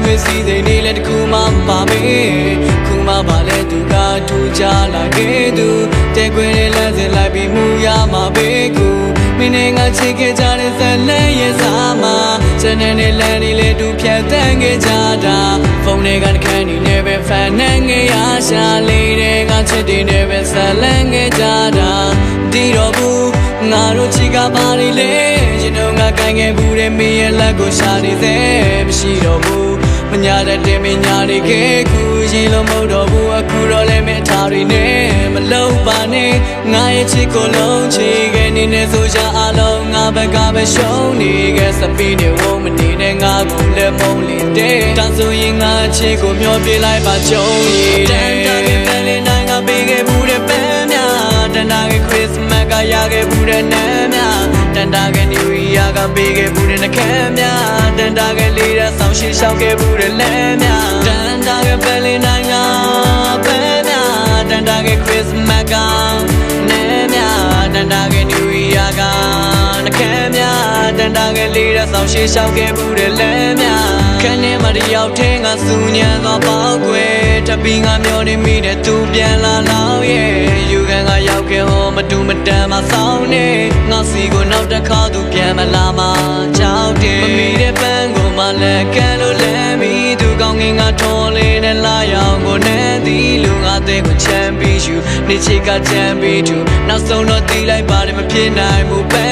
ခွစီစိနေလဲတခုမှမပါမေခုမှပါလဲသူကထူကြလာခဲ့သူတဲ့ခွေလမ်းစဉ်လိုက်ပြီးမူရမှာပဲကူမင်းနဲ့ငါချစ်ခဲ့ကြတဲ့ဇလန်ရဲ့စားမှာစနေနဲ့လမ်းလေးတူဖြတ်တန်းခဲ့ကြတာဖုန်းတွေကတခန်းနေနဲ့ပဲဖန်နဲ့ငယ်ရရှာလေးတွေကချစ်တွေနဲ့ပဲဇလန်ခဲ့ကြတာဒီတော့ဘူးငါတို့ချီကပါနေလေကျွန်တော်ငါကိုင်ခဲ့ဘူးတဲ့မင်းရဲ့လက်ကိုရှာနေသေးမရှိတော့ဘူးမညာတဲ့တင်မညာနေခဲ့ခုရင်လုံးမဟုတ်တော့ဘူးအခုတော့လည်းမထားရနဲ့မလုံးပါနဲ့ငါရဲ့ချစ်ကိုလုံးချီခဲ့နေနေဆိုကြအလုံးငါဘက်ကပဲရှုံးနေခဲ့စပီးနေဝုံမနေနဲ့ငါကူလည်းမုံလင်းတဲ့တန်ဆိုရင်ငါချစ်ကိုမျောပြလိုက်ပါကြုံရည်တဲ့တန်တာခဲ့ပဲလေနိုင်ငါပေးခဲ့ဘူးတဲ့ပန်းများတန်တာခဲ့ခရစ်စမတ်ကရခဲ့ဘူးတဲ့နန်းများတန်တာခဲ့နယူးယားကပေးခဲ့ဘူးတဲ့နှခမ်းများတန်တာခဲ့လေးတဲ့ဆောင်းရှိရှောက်ခဲ့ဘူးတဲ့လမ်းများတန်တာခဲ့ပဲလေနိုင်ငါပန်းများတန်တာခဲ့ခရစ်စမတ်ကနန်းများတန်တာခဲ့နယူးယားကနှခမ်းများတန်တာခဲ့လေးတဲ့ဆောင်းရှိရှောက်ခဲ့ဘူးတဲ့လမ်းများခန်းထဲမှာတယောက်ထဲငါစူညံသွားပေါ့ကွယ်တပီးငါမျောနေမိတဲ့သူပြန်လာလောက်ရဲ့ယူခံကရောက်ခဲ့ဟောမတူမတန်မဆောင်နေငါစီကိုနောက်တစ်ခါသူပြန်မလာမှကြောက်တယ်မမီတဲ့ပန်းကိုမှလည်းကန်လို့လဲမိသူကောင်းငင်ကထော်လေးနဲ့လာရောက်ကိုနဲ့ဒီလူငါတဲ့ကိုချမ်းပြီးယူနေချစ်ကချမ်းပြီးသူနောက်ဆုံးတော့တီးလိုက်ပါတယ်မဖြစ်နိုင်ဘူးပဲ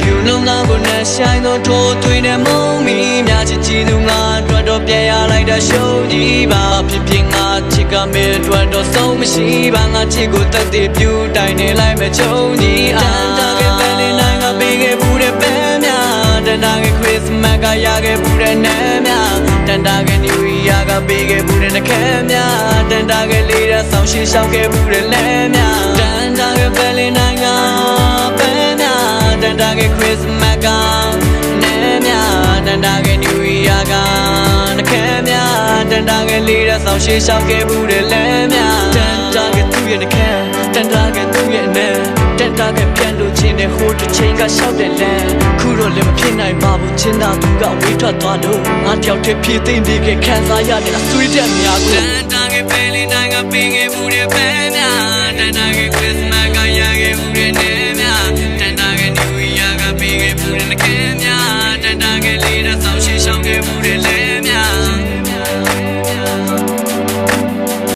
ဖြူလုံးသားကိုနဲ့ဆိုင်တော့ထိုးသွင်းတဲ့မုံမီများချစ်ကြည့်သူငါအတွက်တော့ပြန်ရလိုက်တာရှုံးကြီးပါဖြစ်ဖြစ်ငါချစ်ကမဲအတွက်တော့ဆုံးမရှိပါငါချစ်ကိုတက်တည်ပြူတိုင်နေလိုက်မဲ့ချုံကြီးတန်တာခဲ့ပဲလေနိုင်ငါပေးခဲ့ဘူးတဲ့ပန်းများတန်တာခဲ့ခရစ်စမတ်ကရခဲ့ဘူးတဲ့နန်းများတန်တာခဲ့နယူးယားကပေးခဲ့ဘူးတဲ့နှခမ်းများတန်တာခဲ့လေးတဲ့ဆောင်းရှိရှောက်ခဲ့ဘူးတဲ့လမ်းများတန်တာခဲ့ပဲလေနိုင်ငါပန်းများတန်တာခဲ့ခရစ်စမတ်ကနန်းများတန်တာခဲ့နယူးယားကနှခမ်းများတန်တာခဲ့လေးတဲ့ဆောင်းရှိရှောက်ခဲ့ဘူးတဲ့လမ်းများတန်တာခဲ့သူ့ရဲ့နှခမ်းတန်တာခဲ့သူ့ရဲ့နန်းတန်တာခဲ့ပြန်လို့ချင်းတဲ့ဟိုတစ်ချိန်ကရှောက်တဲ့လမ်းခုတော့လည်းမဖြစ်နိုင်ပါဘူးချင်းသာသူကဝေးထွက်သွားတော့ငါတယောက်တည်းဖြစ်သိမ့်ပြီးခံစားရတဲ့အဆွေးတက်များကိုတန်တာခဲ့ပဲလေးနိုင်ကပေးခဲ့ဘူးတဲ့ပန်းများ